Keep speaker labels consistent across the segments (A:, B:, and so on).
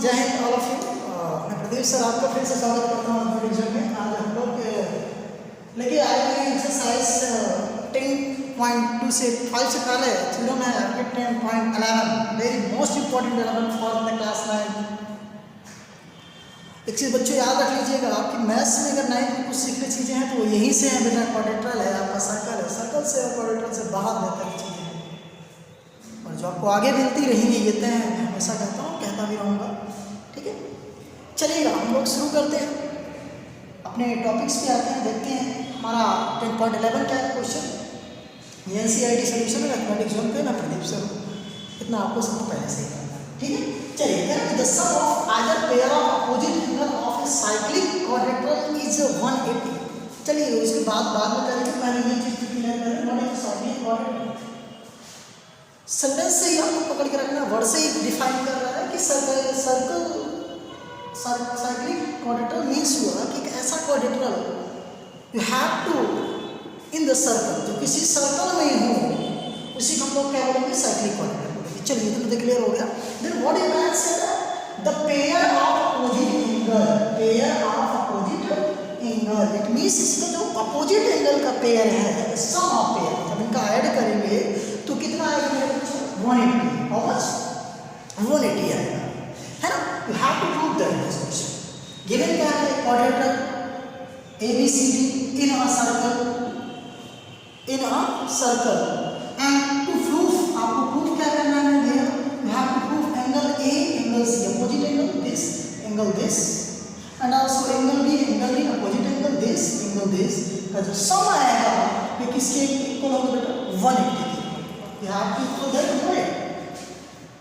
A: जय Hind all of you. मैं Pradeep sir आपका फिर से स्वागत करता हूँ अपने एग्जाम में। आज हम लोग लेके आए हैं एक्सरसाइज 10.2 से 5 से पहले थ्योरम है 10.11, very most important development for the class 9। एक चीज़ बच्चों याद रख लीजिएगा, आपकी मैथ्स में अगर 9 में कुछ सीखने चीज़ें हैं तो वो यहीं से हैं बेटा। क्वाड्रेट्रल है, आपका सर्कल है, सर्कल से और क्वाड्रेट्रल से बाहर बेहतर चीज़ें हैं और जो आपको आगे मिलती रहेंगी ये तय है। मैं हमेशा कहता हूँ, कहता भी रहूँगा। ठीक है, चलिएगा हम लोग शुरू करते हैं, अपने टॉपिक्स पे आते हैं, देखते हैं हमारा 10.11 क्या है क्वेश्चन। ये NCERT सोल्यूशन है मैथमेटिक्स जोन पे। मैं प्रदीप सर हूँ, इतना आपको सबको पहले से ही करना है। ठीक है, चलिए the sum of either pair of opposite angle of a cyclic quadrilateral is 180। चलिए उसके बाद में करेंगे, पहले ये चीज़ क्लियर करें। What is cyclic quadrilateral? Sentence से ही आपको पकड़ के रखना, वर्ड से ही डिफाइन कर रहा है कि साइक्लिक क्वाड्रेट्रल मीन्स हुआ कि एक ऐसा quadrilateral you have to in the circle, जो किसी सर्कल में हो उसी को हम लोग क्या बोलेंगे? साइक्लिक क्वाड्रेट्रल बोलेंगे। चलिए इतना तो क्लियर हो गया। देन व्हाट इज दैट से the pair of opposite angle, pair of opposite angle, it means इसका जो अपोजिट एंगल का पेयर है, सम ऑफ पेयर, जब इनका ऐड करेंगे तो कितना आएगा मेरे बच्चों? 180। How much? 180 आएगा, है ना? You have to prove that this question. Given क्या है? Quadrilateral ABCD in a circle, and to prove, आपको प्रूफ क्या करना है भैया? You have to prove angle A, angle C, opposite angle this, angle this, and also angle B, opposite angle this का जो सम आएगा ये किसके इक्वल होगा बेटा? 180 के। You have to prove that, right?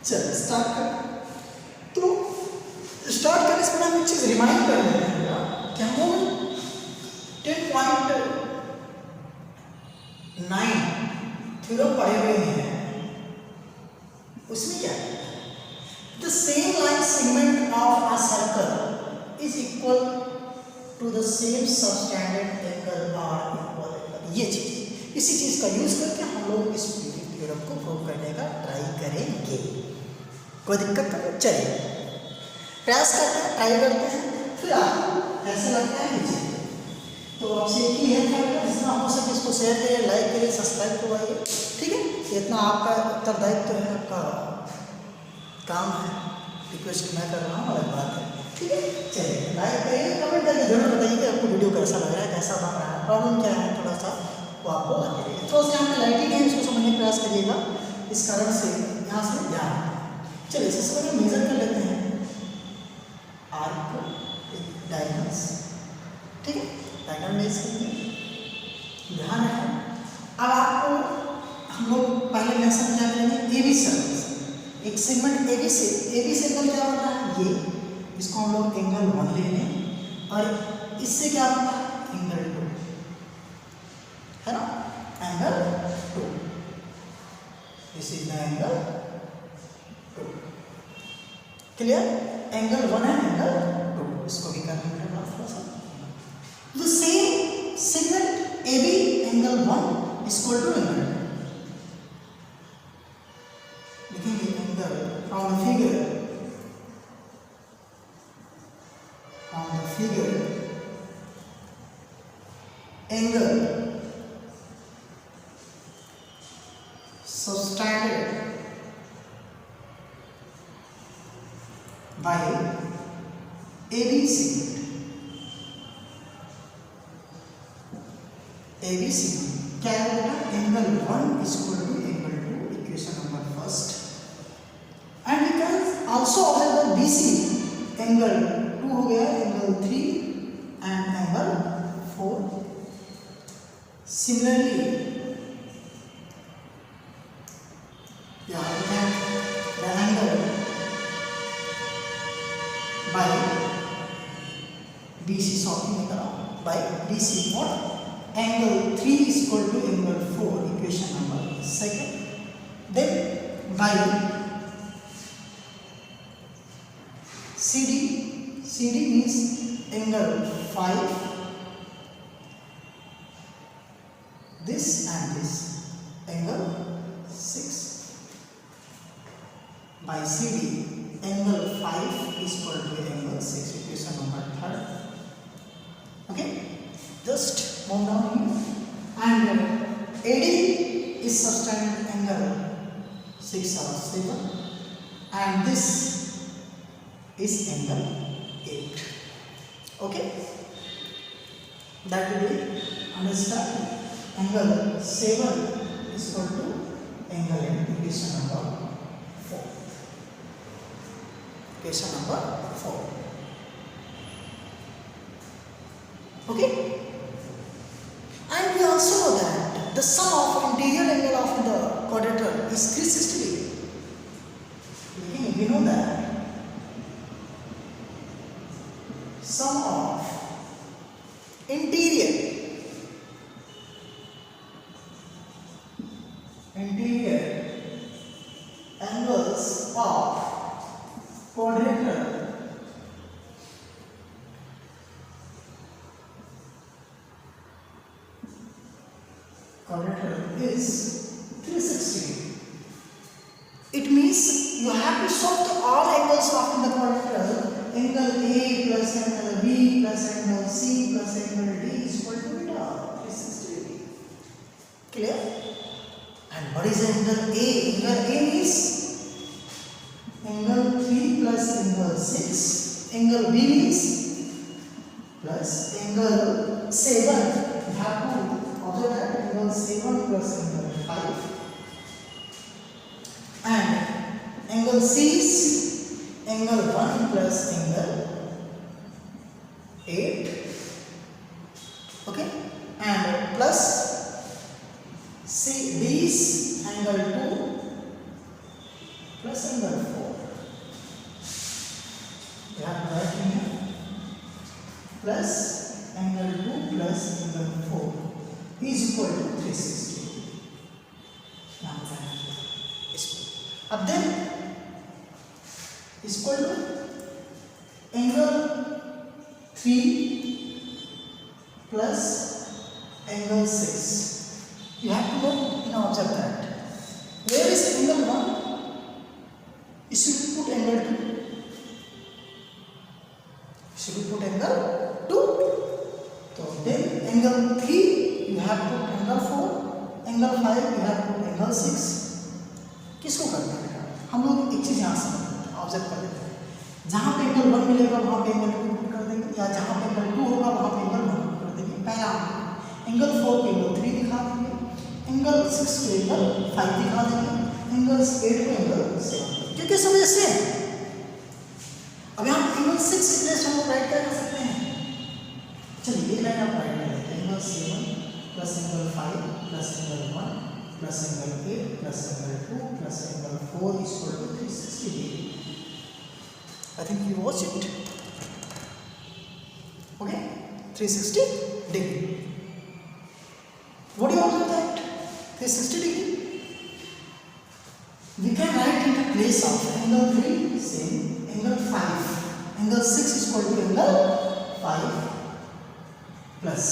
A: चलिए स्टार्ट कर। तो स्टार्ट करने से पहले हम एक चीज़ रिमाइंड कर देते हैं कि हम लोग 10.9 थ्योरम पढ़े हुए हैं। उसमें क्या है? The same line segment of a circle is equal to the same subtended angle are equal. ये चीज़, इसी चीज़ का यूज करके हम लोग इस थ्योरम को प्रूव करने का ट्राई करेंगे। कोई दिक्कत नहीं? चलिए प्रयास करते हैं, ट्राई करते हैं। फिर आप ऐसे लगता है नीचे, तो आपसे एक ही है जितना हो सके इसको शेयर करिए, लाइक करिए, सब्सक्राइब करवाइए। ठीक है, इतना आपका उत्तरदायित्व है, आपका काम है। रिक्वेस्ट मैं कर रहा हूँ, अलग बात है। ठीक है, चलिए लाइक करिए, कमेंट करके जरूर बताइए कि आपको वीडियो कैसा लग रहा है, कैसा बन रहा है, प्रॉब्लम क्या है, थोड़ा सा वो आपको आगे रहिए। थोड़ा सा यहाँ पे लाइटिंग है, इसको समझने का प्रयास करिएगा, इस कारण से यहाँ से ध्यान। चलिए सबसे पहले मेजर कर लेते हैं आर्क डायगोनल्स। ठीक है, डायगोनल मेज करेंगे, ध्यान रखें। अब आपको हम लोग पहले मेंशन क्या करेंगे? AB सर्कल, एक सेगमेंट AB से एंगल क्या बनता है? ये, इसको हम लोग एंगल 1 ले लें और इससे क्या बनता है? एंगल 2, है ना? Angle 2, this is the angle 2। Clear? Angle 1 है, एंगल 2, इसको भी कर लेंगे थोड़ा सा। The same segment AB angle 1 equal to angle 2। लिखेंगे angle from the figure angle subtended by AB segment क्या है बेटा? Angle 1 is equal to angle 2, equation number first. And we can also observe the BC angle 2 हो गया, angle 3 and angle 4। Similarly the angle by BC shortening by BC what? Angle 3 is equal to angle 4, equation number second. Then by CD means angle 5, this and this angle 6 by CD angle 5 is this subtended angle 6 or 7, and this is angle 8. Okay, that will be understand. Angle 7 is equal to angle in equation number 4. Equation number 4. Okay, and we also know that the sum of interior angle of the quadrilateral is 360 degree. We know that sum of interior angles of quadrilateral is 360. It means you have to solve all angles of the quadrilateral. Angle A plus angle B plus angle C plus angle D is equal to beta 360 degree. Clear? And what is angle A? Angle A is angle 3 plus angle 6. Angle B is plus angle 7. You have to observe that angle 7 plus angle 5. And angle C is angle 1 plus angle 8. Okay, and plus D is angle 2 plus angle 4. You have to write in here plus angle 2 plus angle 4 is equal to 360. Now अब then is equal to angle 3 plus angle 6. You have to know, now observe that. Where is angle 1? You should put angle 2. Should we put angle 2? So then angle 3 you have to put angle 4. Angle 5 you have to put angle 6. किसको करना है? हम लोग एक चीज यहाँ से observe कर लेते हैं. जहाँ पे एंगल 1 मिलेगा वहाँ पे एंगल 2 पुट कर देंगे, या जहाँ पे एंगल 2 होगा वहाँ पे एंगल 1 पुट कर देंगे. पहला एंगल 4 पे एंगल 3 दिखा देंगे, एंगल 6 पे एंगल 5 दिखा देंगे, एंगल 8 पे एंगल 7. क्योंकि सब ऐसे हैं. अब यहाँ एंगल 6 की प्लेस हम लोग राइट क्या कर सकते हैं? चलिए ये लाइन आप राइट कर लेते हैं. Angle 7 plus angle 5 plus angle 1 plus angle 8 plus angle 2 plus angle 4 is equal to 360 degree. I think you watch it. Okay, 360 degree. What do you want with that? 360 degree. We can write in the place of angle 3 same angle 5. Angle 6 is equal to angle 5 plus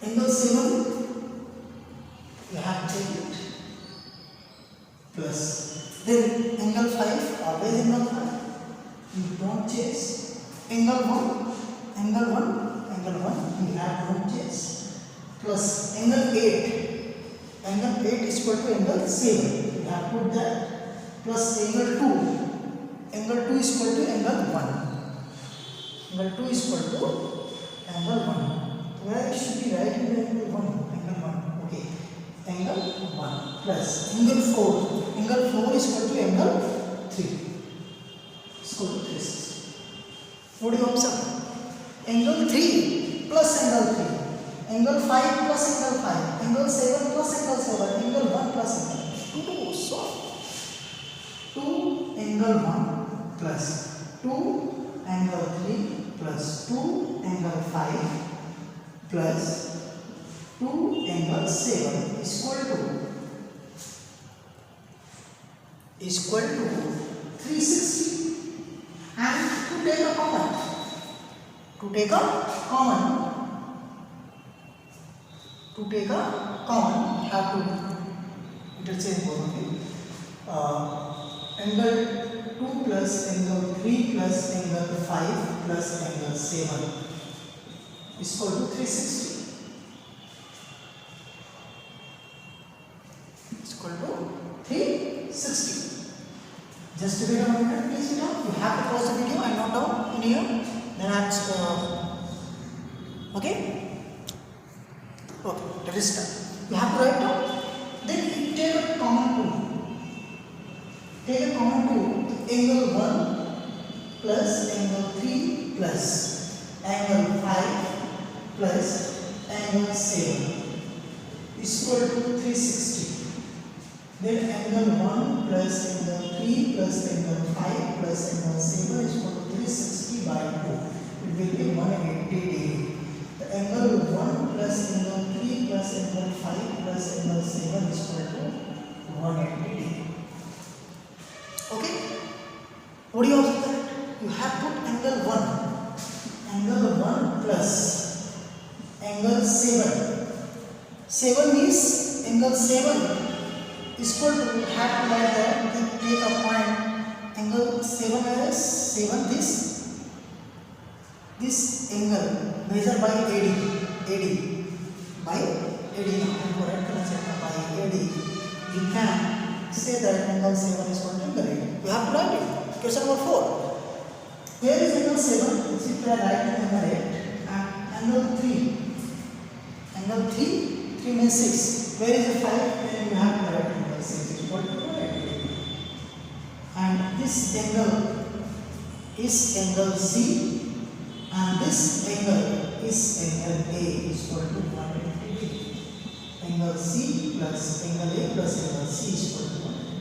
A: angle 7 you have to take it plus then angle 5 always angle 5 you don't change. Angle 1 angle 1 angle 1 you have don't change plus angle 8 is equal to angle 7 you have put that plus angle 2 is equal to angle 1. Angle 2 is equal to angle 1. Where should be writing the angle 1? Angle 1. Okay. Angle 1 plus angle 4. Angle 4 is equal to angle 3. Is equal to 360. What do you observe? Angle 3 plus angle 3. Angle 5 plus angle 5. Angle 7 plus angle 7. Angle 1 plus angle 2. So 2 angle 1 plus 2 angle 3 plus 2 angle 5 plus 2 angle 7 is equal to 360. And to take a common have to interchange both of it. Angle 2 plus angle 3 plus angle 5 plus angle 7 equal to 360 equal to 360. Just wait a moment, please. You have to pause the video and note down in here. Then I'm okay. Okay, let us start. You have to write down. Then you take a common tool. Take a common tool. Angle 1 plus angle 3 plus angle 5 plus angle 7 equal to 360. Then angle 1 plus angle 3 plus angle 5 plus angle 7 is equal to 360 by 2. It will be 180 degree. The angle 1 plus angle 3 plus angle 5 plus angle 7 is equal to 180 degree. Okay? What do you observe that? You have put angle 1. Angle 1 plus angle 7. 7 is angle 7. Equal to have to write that we take a point angle 7 as 7 this angle measured by AD by AD correct by AD you can say that angle 7 is equal to angle 8. You have to write it. Question number 4. Where is angle 7? Simply write angle 8 and angle 3 means 6. Where is the 5? Then you have to write angle 6 is equal to 180. And this angle is angle C and this angle is angle A is equal to 180 degree. Angle C plus angle A plus angle C is equal to 180.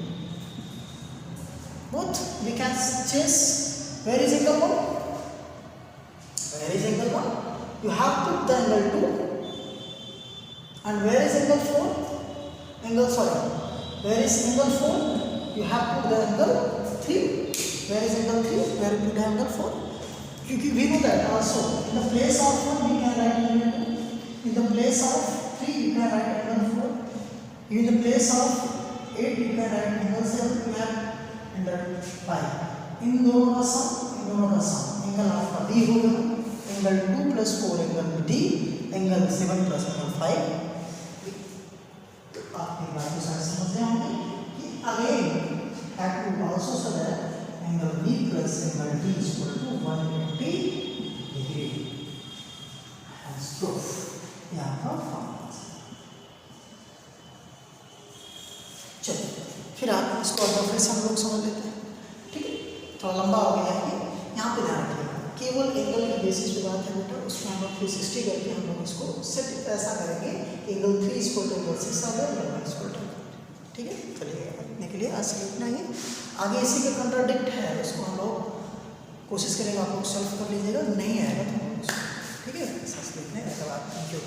A: Both we can chase. Where is angle 1? Where is angle 1? You have put the angle 2. And where is angle 4? Where is angle 4? You have put the angle 3. Where is angle 3? Where you put the angle 4? We know that also. In the place of 1 we can write angle 2. In the place of 3 you can write angle 4. In the place of 8 you can write angle 7. You have angle 5. इन दोनों का sum angle आपका D होगा. Angle 2 plus 4 angle D. Angle 7 plus angle 5. आपकी बात को सारे समझ गए होंगे कि again have to also so that angle B plus angle D is equal to 180 degree. Hence proof. यहाँ का फॉर्मूला. चलिए फिर आप इसको फिर से हम लोग समझ लेते हैं. ठीक है, थोड़ा लंबा हो गया है. यहाँ पे ध्यान रखिएगा केवल एंगल के बेसिस पे बात है बेटा. उसमें हम लोग 360 करके हम लोग इसको सेट ऐसा करेंगे एंगल 3 इक्वल टू एंगल 6 आ गया, एंगल 1 इक्वल टू. ठीक है, चलिए लिखने के लिए आज से इतना ही. आगे इसी का कंट्राडिक्ट है, उसको हम लोग कोशिश करेंगे आप लोग सॉल्व कर लीजिएगा. नहीं आएगा तो हम लोग ठीक है, लिखने के बाद थैंक यू.